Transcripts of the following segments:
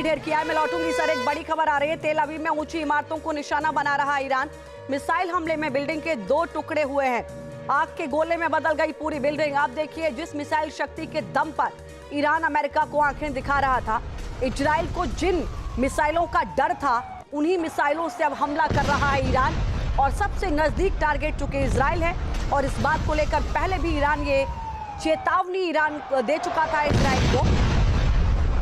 ढेर किया है। मैं लौटूंगी सर, एक बड़ी खबर आ रही है। तेल अवीव में ऊंची इमारतों को निशाना बना रहा है ईरान। मिसाइल हमले में बिल्डिंग के 2 टुकड़े हुए हैं। आग के गोले में बदल गई पूरी बिल्डिंग। आप देखिए, जिस मिसाइल शक्ति के दम पर ईरान अमेरिका को आंखें दिखा रहा था, इजराइल को जिन मिसाइलों का डर था, उन्हीं मिसाइलों से अब हमला कर रहा है ईरान। और सबसे नजदीक टारगेट चुके इजराइल है। और इस बात को लेकर पहले भी ईरान ये चेतावनी ईरान दे चुका था इजराइल को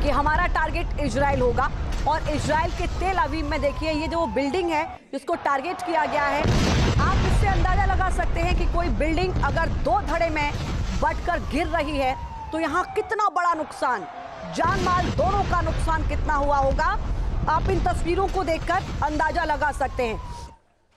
कि हमारा टारगेट इजराइल होगा। और इजराइल के तेल अवीव में देखिए, ये जो बिल्डिंग है जिसको टारगेट किया गया है, आप इससे अंदाजा लगा सकते हैं कि कोई बिल्डिंग अगर 2 धड़े में बंटकर गिर रही है तो यहाँ कितना बड़ा नुकसान, जान माल दोनों का नुकसान कितना हुआ होगा, आप इन तस्वीरों को देखकर अंदाजा लगा सकते हैं।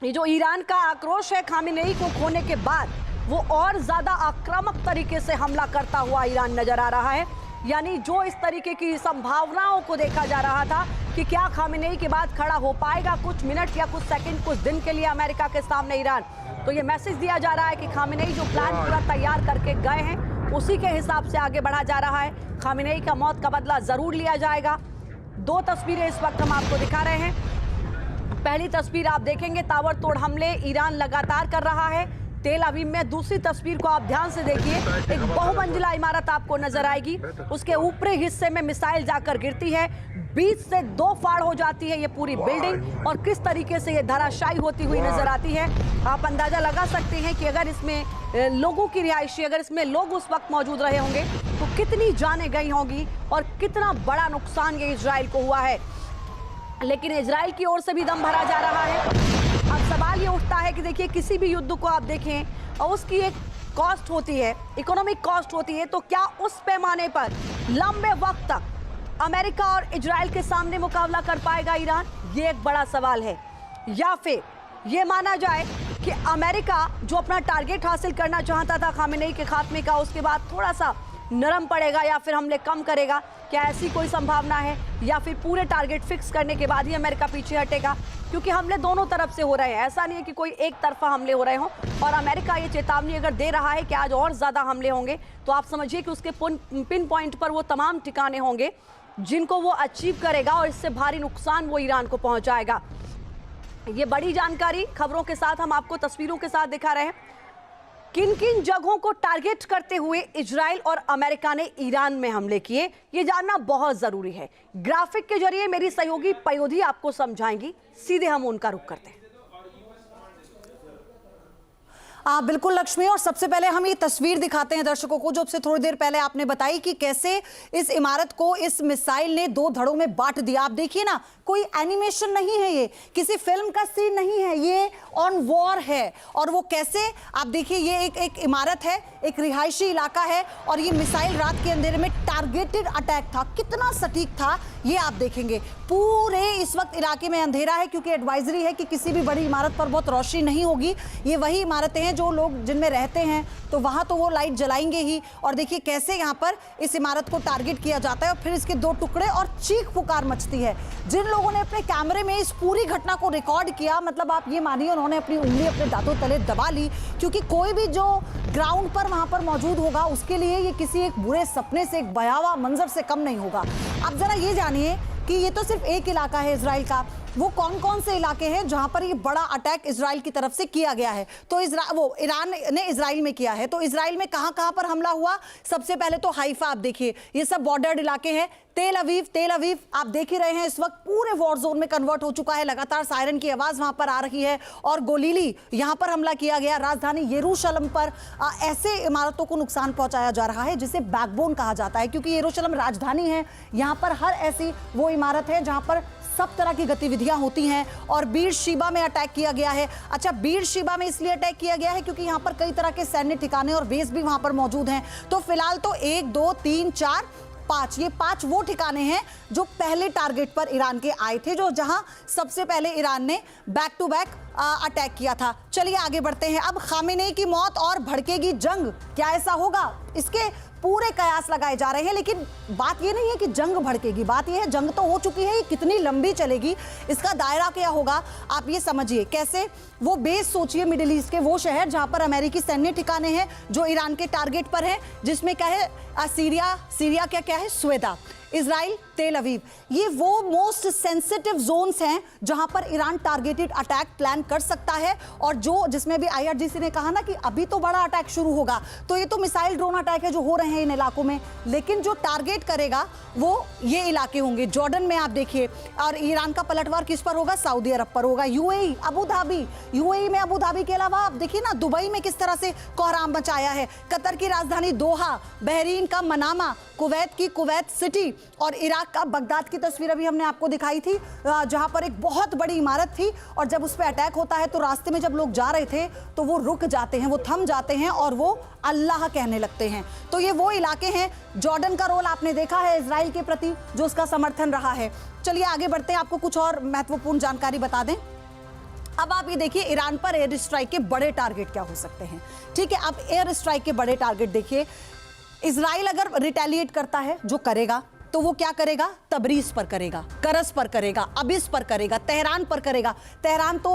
ये जो ईरान का आक्रोश है खामेनेई को खोने के बाद, वो और ज्यादा आक्रामक तरीके से हमला करता हुआ ईरान नजर आ रहा है। यानी जो इस तरीके की संभावनाओं को देखा जा रहा था कि क्या खामेनेई के बाद खड़ा हो पाएगा कुछ मिनट या कुछ सेकंड, कुछ दिन के लिए अमेरिका के सामने ईरान, तो ये मैसेज दिया जा रहा है कि खामेनेई जो प्लान पूरा तैयार करके गए हैं उसी के हिसाब से आगे बढ़ा जा रहा है। खामेनेई का मौत का बदला जरूर लिया जाएगा। 2 तस्वीरें इस वक्त हम आपको दिखा रहे हैं। पहली तस्वीर आप देखेंगे, ताबड़तोड़ हमले ईरान लगातार कर रहा है तेल अवीव में। दूसरी तस्वीर को आप ध्यान से देखिए, एक बहुमंजिला इमारत आपको नजर आएगी। उसके ऊपरी हिस्से में मिसाइल जाकर गिरती है, बीच से 2 फाड़ हो जाती है ये पूरी बिल्डिंग, और किस तरीके से ये धराशायी होती हुई नजर आती है। आप अंदाजा लगा सकते हैं कि अगर इसमें लोगों की रिहायशी, अगर इसमें लोग उस वक्त मौजूद रहे होंगे तो कितनी जानें गई होंगी और कितना बड़ा नुकसान ये इजराइल को हुआ है। लेकिन इजराइल की ओर से भी दम भरा जा रहा है। अब सवाल ये उठता है कि देखिए, किसी भी युद्ध को आप देखें और उसकी एक कॉस्ट होती है, इकोनॉमिक कॉस्ट होती है, तो क्या उस पैमाने पर लंबे वक्त तक अमेरिका और इजराइल के सामने मुकाबला कर पाएगा ईरान? ये एक बड़ा सवाल है। या फिर ये माना जाए कि अमेरिका जो अपना टारगेट हासिल करना चाहता था खामेनेई के खात्मे का, उसके बाद थोड़ा सा नरम पड़ेगा या फिर हमले कम करेगा? क्या ऐसी कोई संभावना है? या फिर पूरे टारगेट फिक्स करने के बाद ही अमेरिका पीछे हटेगा? क्योंकि हमले दोनों तरफ से हो रहे हैं, ऐसा नहीं है कि कोई एक तरफा हमले हो रहे हों। और अमेरिका ये चेतावनी अगर दे रहा है कि आज और ज्यादा हमले होंगे, तो आप समझिए कि उसके पिन पॉइंट पर वो तमाम ठिकाने होंगे जिनको वो अचीव करेगा और इससे भारी नुकसान वो ईरान को पहुंचाएगा। ये बड़ी जानकारी खबरों के साथ हम आपको तस्वीरों के साथ दिखा रहे हैं। किन किन जगहों को टारगेट करते हुए इजराइल और अमेरिका ने ईरान में हमले किए, ये जानना बहुत जरूरी है। ग्राफिक के जरिए मेरी सहयोगी पयोधी आपको समझाएंगी। सीधे हम उनका रुख करते हैं। बिल्कुल लक्ष्मी, और सबसे पहले हम ये तस्वीर दिखाते हैं दर्शकों को जो से थोड़ी देर पहले आपने बताई कि कैसे इस इमारत को इस मिसाइल ने 2 धड़ों में बांट दिया। आप देखिए ना, कोई एनिमेशन नहीं है, ये किसी फिल्म का सीन नहीं है, ये ऑन वॉर है। और वो कैसे, आप देखिए, ये एक इमारत है, एक रिहायशी इलाका है, और ये मिसाइल रात के अंधेरे में टारगेटेड अटैक था। कितना सटीक था ये आप देखेंगे। पूरे इस वक्त इलाके में अंधेरा है क्योंकि एडवाइजरी है कि किसी भी बड़ी इमारत पर बहुत रोशनी नहीं होगी। ये वही इमारतें हैं जो लोग जिनमें रहते हैं, तो वहां तो वो लाइट जलाएंगे ही। और देखिए कैसे यहाँ पर इस इमारत को टारगेट किया जाता है और फिर इसके 2 टुकड़े, और चीख पुकार मचती है। जिन लोगों ने अपने कैमरे में इस पूरी घटना को रिकॉर्ड किया, मतलब आप ये मानिए उन्होंने अपनी उंगली अपने दांतों तले दबा ली, क्योंकि कोई भी जो ग्राउंड पर वहां पर मौजूद होगा उसके लिए ये किसी एक बुरे सपने से, एक भयावह मंजर से कम नहीं होगा। अब जरा ये जानिए कि ये तो सिर्फ एक इलाका है इजराइल का, वो कौन कौन से इलाके हैं जहां पर ये बड़ा अटैक इजराइल की तरफ से किया गया है। तो ईरान ने इजराइल में किया है। तो इजराइल में कहां पर हमला हुआ? सबसे पहले तो हाइफा, आप देखिए, ये सब बॉर्डर्ड इलाके हैं। तेल अवीव आप देख ही रहे हैं, इस वक्त पूरे वॉर जोन में कन्वर्ट हो चुका है। लगातार सायरन की आवाज वहां पर आ रही है। और गोलीली, यहां पर हमला किया गया। राजधानी यरूशलेम पर ऐसे इमारतों को नुकसान पहुंचाया जा रहा है जिसे बैकबोन कहा जाता है, क्योंकि यरूशलेम राजधानी है। यहां पर हर ऐसी वो इमारत है जहां पर सब तरह की गतिविधियां होती हैं। और बीर शीबा में अटैक किया गया है। अच्छा, बीर शीबा में इसलिए अटैक किया गया है क्योंकि यहां पर कई तरह के सैन्य ठिकाने और बेस भी वहां पर मौजूद हैं। तो फिलहाल तो 1 2 3 4 5, ये 5 वो ठिकाने हैं जो पहले टारगेट पर ईरान के आए थे, जो जहां सबसे पहले ईरान ने बैक टू बैक अटैक किया था। चलिए आगे बढ़ते हैं। अब खामेनेई की मौत और भड़केगी जंग, क्या ऐसा होगा? इसके पूरे कयास लगाए जा रहे हैं, लेकिन बात ये नहीं है कि जंग भड़केगी, बात ये है जंग तो हो चुकी है, ये कितनी लंबी चलेगी, इसका दायरा क्या होगा, आप ये समझिए। कैसे? वो बेस सोचिए, मिडिल ईस्ट के वो शहर जहां पर अमेरिकी सैन्य ठिकाने हैं जो ईरान के टारगेट पर हैं, जिसमें क्या है, सीरिया क्या है, स्वेदा, इजराइल, तेल अवीव, ये वो मोस्ट सेंसिटिव जोन्स हैं जहां पर ईरान टारगेटेड अटैक प्लान कर सकता है। और जो जिसमें भी IRGC ने कहा ना कि अभी तो बड़ा अटैक शुरू होगा, तो ये तो मिसाइल ड्रोन अटैक है जो हो रहे हैं इन इलाकों में, लेकिन जो टारगेट करेगा वो ये इलाके होंगे। जॉर्डन में आप देखिए, और ईरान का पलटवार किस पर होगा? सऊदी अरब पर होगा। UAE, अबू धाबी, UAE में अबू धाबी के अलावा आप देखिए ना दुबई में किस तरह से कोहराम मचाया है, कतर की राजधानी दोहा, बहरीन का मनामा, कुवैत की कुवैत सिटी, और इराक का बगदाद की तस्वीर अभी हमने आपको दिखाई थी, जहां पर एक बहुत बड़ी इमारत थी और जब उस पर अटैक होता है तो रास्ते में जब लोग जा रहे थे तो वो रुक जाते हैं, वो थम जाते हैं और वो अल्लाह कहने लगते हैं। तो ये वो इलाके हैं। जॉर्डन का रोल आपने देखा है इजराइल के प्रति, जो उसका समर्थन रहा है। चलिए आगे बढ़ते हैं, आपको कुछ और महत्वपूर्ण जानकारी बता दें। अब आप ये देखिए ईरान पर एयर स्ट्राइक के बड़े टारगेट क्या हो सकते हैं। ठीक है, अब एयर स्ट्राइक के बड़े टारगेट देखिए, इजराइल अगर रिटेलिएट करता है, जो करेगा, तो वो क्या करेगा? तबरीज पर करेगा, करस पर करेगा, अबिस पर करेगा, तेहरान पर करेगा। तेहरान तो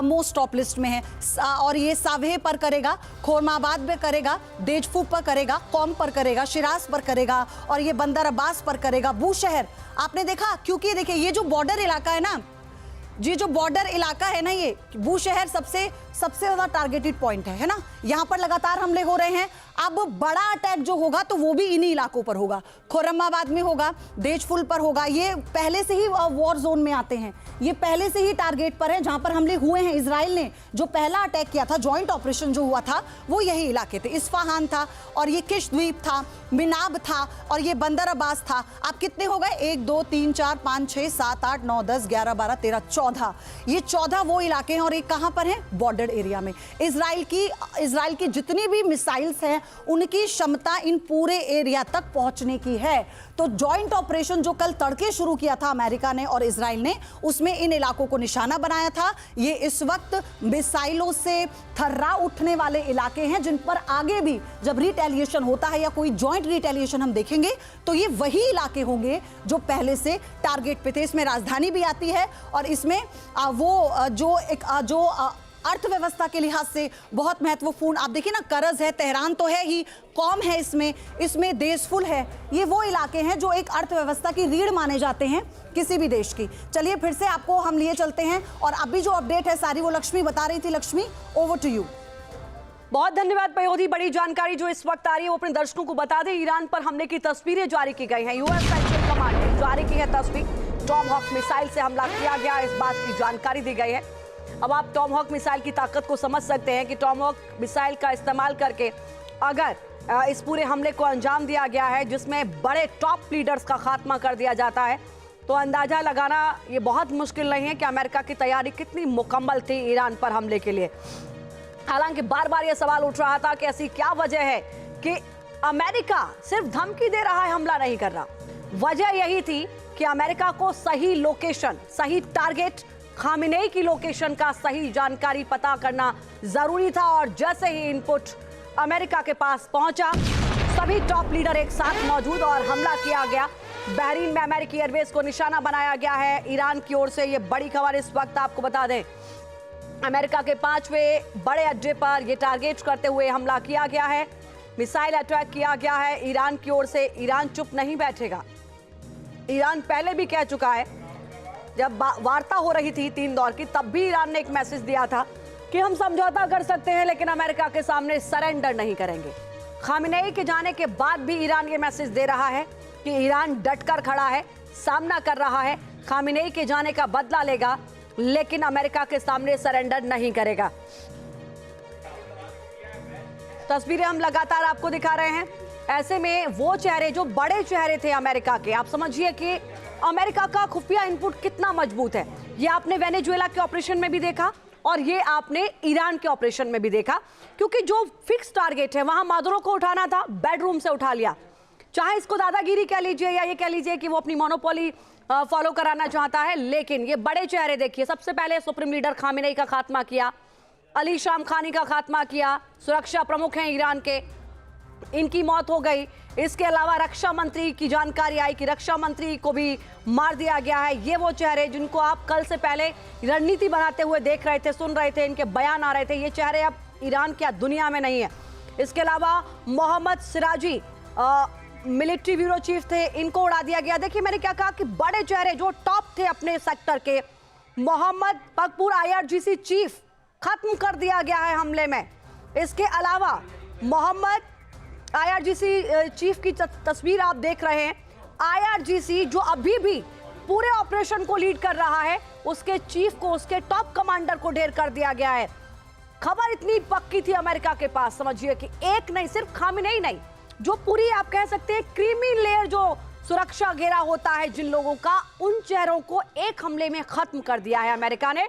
मोस्ट टॉप लिस्ट में है। और ये सावेह पर करेगा, खोरमाबाद में करेगा, देजफू पर करेगा, कौम पर करेगा, शिराज पर करेगा, और ये बंदर अब्बास पर करेगा, बूशहर। आपने देखा, क्योंकि देखिए ये जो बॉर्डर इलाका है ना, ये जो बॉर्डर इलाका है ना, ये बूशहर सबसे ज्यादा टारगेटेड पॉइंट है ना। यहां पर लगातार हमले हो रहे हैं। अब बड़ा अटैक जो होगा तो वो भी इन्हीं इलाकों पर होगा, खुर्रमाबाद में होगा, देजफुल पर होगा। ये पहले से ही वॉर जोन में आते हैं, ये पहले से ही टारगेट पर हैं जहां पर हमले हुए हैं। इजराइल ने जो पहला अटैक किया था, जॉइंट ऑपरेशन जो हुआ था, वो यही इलाके थे। इस्फहान था, और ये किश द्वीप था, मिनाब था, और ये बंदर अब्बास था। आप कितने हो गए? 1 2 3 4 5 6 7 8 9 10 11 12 13 14। ये 14 वो इलाके हैं, और ये कहां पर हैं? बॉर्डर एरिया में। इजराइल की जितनी भी मिसाइल्स हैं, उनकी क्षमता इन पूरे एरिया तक पहुंचने की है। तो जॉइंट ऑपरेशन जो कल तड़के शुरू किया था अमेरिका ने और इजराइल ने, उसमें इन इलाकों को निशाना बनाया था। ये इस वक्त मिसाइलों से थर्रा उठने वाले इलाके हैं, जिन पर आगे भी जब रिटेलिएशन होता है या कोई जॉइंट रिटेलिएशन हम देखेंगे, तो ये वही इलाके होंगे जो पहले से टारगेट पे थे। इसमें राजधानी भी आती है, और इसमें जो अर्थव्यवस्था के लिहाज से बहुत महत्वपूर्ण, आप देखिए ना, करज है, तेहरान तो है ही, कौम है, इसमें देशफुल है। ये वो इलाके हैं जो एक अर्थव्यवस्था की रीढ़ माने जाते हैं किसी भी देश की। चलिए फिर से आपको हम लिए चलते हैं, और अभी जो अपडेट है सारी वो लक्ष्मी बता रही थी। Lakshmi, over to you. बहुत धन्यवाद पयोधी। बड़ी जानकारी जो इस वक्त आ रही है वो अपने दर्शकों को बता दें। ईरान पर हमले की तस्वीरें जारी की गई हैं। यूएस सेंट्रल कमांड ने जारी की है तस्वीर। टॉमहॉक मिसाइल से हमला किया गया, इस बात की जानकारी दी गई है। अब आप टॉमहॉक मिसाइल की ताकत को समझ सकते हैं कि टॉमहॉक मिसाइल का इस्तेमाल करके अगर इस पूरे हमले को अंजाम दिया गया है, जिसमें बड़े टॉप लीडर्स का खात्मा कर दिया जाता है, तो अंदाजा लगाना ये बहुत मुश्किल नहीं है कि अमेरिका की तैयारी कितनी मुकम्मल थी ईरान पर हमले के लिए। हालांकि बार बार यह सवाल उठ रहा था कि ऐसी क्या वजह है कि अमेरिका सिर्फ धमकी दे रहा है, हमला नहीं कर रहा। वजह यही थी कि अमेरिका को सही लोकेशन, सही टारगेट, खामिनेई की लोकेशन का सही जानकारी पता करना जरूरी था। और जैसे ही इनपुट अमेरिका के पास पहुंचा, सभी टॉप लीडर एक साथ मौजूद और हमला किया गया। बहरीन में अमेरिकी एयरबेस को निशाना बनाया गया है ईरान की ओर से। यह बड़ी खबर इस वक्त आपको बता दें, अमेरिका के 5वें बड़े अड्डे पर यह टारगेट करते हुए हमला किया गया है, मिसाइल अटैक किया गया है ईरान की ओर से। ईरान चुप नहीं बैठेगा। ईरान पहले भी कह चुका है, जब वार्ता हो रही थी 3 दौर की, तब भी ईरान ने एक मैसेज दिया था कि हम समझौता कर सकते हैं लेकिन अमेरिका के सामने सरेंडर नहीं करेंगे। खामिनेई के जाने के बाद भी ईरान ये मैसेज दे रहा है कि ईरान डटकर खड़ा है, सामना कर रहा है, खामिनेई के जाने का बदला लेगा लेकिन अमेरिका के सामने सरेंडर नहीं करेगा। तस्वीरें हम लगातार आपको दिखा रहे हैं। ऐसे में वो चेहरे जो बड़े चेहरे थे अमेरिका के, आप समझिए कि अमेरिका का खुफिया इनपुट कितना मजबूत है। ये आपने वेनेजुएला के ऑपरेशन में भी देखा और ये आपने ईरान के ऑपरेशन में भी देखा, क्योंकि जो फिक्स टारगेट है वहां मादुरो को उठाना था, बेडरूम से उठा लिया। चाहे इसको दादागिरी कह लीजिए या ये कह लीजिए कि वो अपनी मोनोपोली फॉलो कराना चाहता है, लेकिन ये बड़े चेहरे देखिए। सबसे पहले सुप्रीम लीडर खामिनेई का खात्मा किया, अली शाम खानी का खात्मा किया, सुरक्षा प्रमुख हैं ईरान के, इनकी मौत हो गई। इसके अलावा रक्षा मंत्री की जानकारी आई कि रक्षा मंत्री को भी मार दिया गया है। ये वो चेहरे जिनको आप कल से पहले रणनीति बनाते हुए देख रहे थे, सुन रहे थे, इनके बयान आ रहे थे, ये चेहरे अब ईरान क्या दुनिया में नहीं है। इसके अलावा Mohammad Siraji military bureau chief थे, इनको उड़ा दिया गया। देखिए मैंने क्या कहा कि बड़े चेहरे जो टॉप थे अपने सेक्टर के, मोहम्मद पकपुर IRGC चीफ खत्म कर दिया गया है हमले में। इसके अलावा मोहम्मद IRGC चीफ की तस्वीर आप देख रहे हैं। IRGC जो अभी भी पूरे ऑपरेशन को लीड कर रहा है, उसके चीफ को, उसके टॉप कमांडर को ढेर कर दिया गया है। खबर इतनी पक्की थी अमेरिका के पास, समझिए कि एक नहीं, सिर्फ खामेनेई नहीं, जो पूरी आप कह सकते हैं क्रीमी लेयर जो सुरक्षा घेरा होता है जिन लोगों का, उन चेहरों को एक हमले में खत्म कर दिया है अमेरिका ने।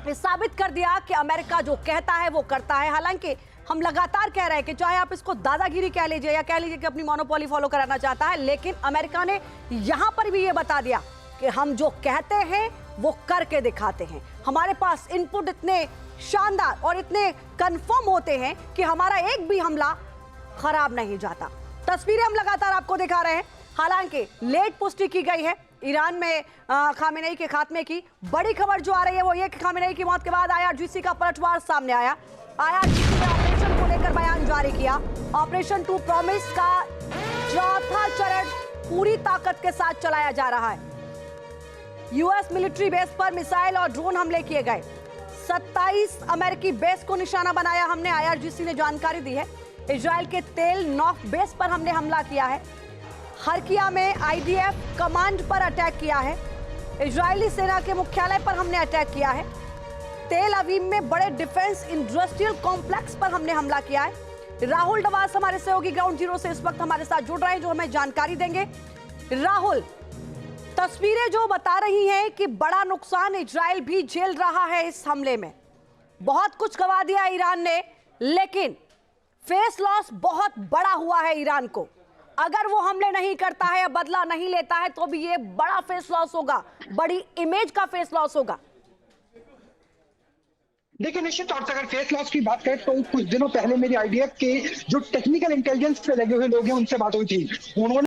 ये साबित कर दिया कि अमेरिका जो कहता है वो करता है। हालांकि हम लगातार कह रहे हैं कि चाहे आप इसको दादागिरी कह लीजिए या कह लीजिए कि अपनी मोनोपोली फॉलो कराना चाहता है, लेकिन अमेरिका ने यहां पर भी ये बता दिया कि हम जो कहते हैं वो करके दिखाते हैं। हमारे पास इनपुट इतने शानदार और इतने कंफर्म होते हैं कि हमारा एक भी हमला खराब नहीं जाता। तस्वीरें हम लगातार आपको दिखा रहे हैं। हालांकि लेट पुष्टि की गई है ईरान में खामेनेई के खात्मे की। बड़ी खबर जो आ रही है वो ये कि खामेनेई की मौत के बाद IRGC का पलटवार सामने आया। IRGC ने ऑपरेशन को लेकर बयान जारी किया। ऑपरेशन 2 प्रॉमिस का चौथा चरण पूरी ताकत के साथ चलाया जा रहा है। US मिलिट्री बेस पर मिसाइल और ड्रोन हमले किए गए। 27 अमेरिकी बेस को निशाना बनाया हमने, IRGC ने जानकारी दी है। इजराइल के तेल नॉफ बेस पर हमने हमला किया है। हरकिया में IDF कमांड पर अटैक किया है। इजरायली सेना के मुख्यालय पर हमने अटैक किया है। तेल अवीव में बड़े डिफेंस इंडस्ट्रियल कॉम्प्लेक्स पर हमने हमला किया है। राहुल डवास हमारे सहयोगी ग्राउंड जीरो से इस वक्त हमारे साथ जुड़ रहे हैं, जो हमें जानकारी देंगे। राहुल, तस्वीरें जो बता रही हैं कि बड़ा नुकसान इजराइल भी झेल रहा है इस हमले में। बहुत कुछ गवा दिया ईरान ने, लेकिन फेस लॉस बहुत बड़ा हुआ है ईरान को। अगर वो हमले नहीं करता है या बदला नहीं लेता है तो भी ये बड़ा फेस लॉस होगा, बड़ी इमेज का फेस लॉस होगा। देखिए, निश्चित तौर से अगर फेस लॉस की बात करें तो कुछ दिनों पहले मेरी IDF के जो टेक्निकल इंटेलिजेंस पे लगे हुए लोग हैं उनसे बात हुई थी। उन्होंने